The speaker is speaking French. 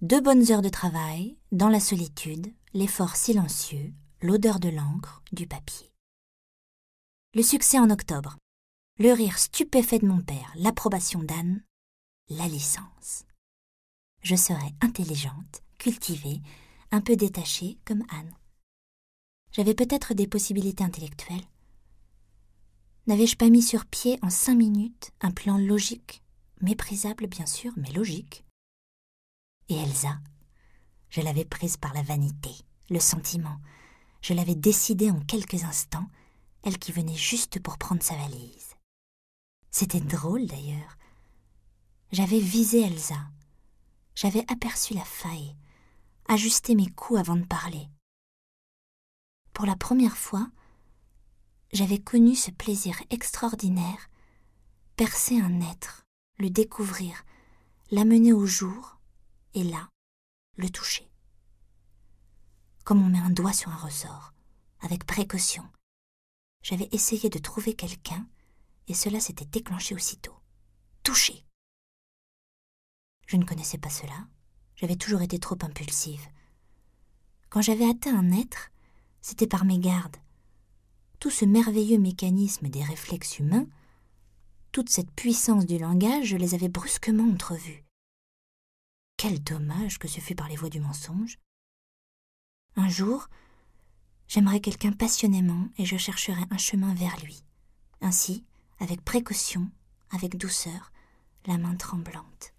2 bonnes heures de travail, dans la solitude, l'effort silencieux, l'odeur de l'encre, du papier. Le succès en octobre, le rire stupéfait de mon père, l'approbation d'Anne, la licence. Je serais intelligente, cultivée, un peu détachée comme Anne. J'avais peut-être des possibilités intellectuelles. N'avais-je pas mis sur pied en 5 minutes un plan logique, méprisable bien sûr, mais logique? Et Elsa, je l'avais prise par la vanité, le sentiment. Je l'avais décidée en quelques instants, elle qui venait juste pour prendre sa valise. C'était drôle d'ailleurs. J'avais visé Elsa. J'avais aperçu la faille, ajusté mes coups avant de parler. Pour la première fois, j'avais connu ce plaisir extraordinaire, percer un être, le découvrir, l'amener au jour, et là, le toucher. Comme on met un doigt sur un ressort, avec précaution. J'avais essayé de trouver quelqu'un, et cela s'était déclenché aussitôt. Toucher. Je ne connaissais pas cela, j'avais toujours été trop impulsive. Quand j'avais atteint un être, c'était par mégarde. Tout ce merveilleux mécanisme des réflexes humains, toute cette puissance du langage, je les avais brusquement entrevus. Quel dommage que ce fût par les voies du mensonge. Un jour, j'aimerais quelqu'un passionnément et je chercherais un chemin vers lui. Ainsi, avec précaution, avec douceur, la main tremblante.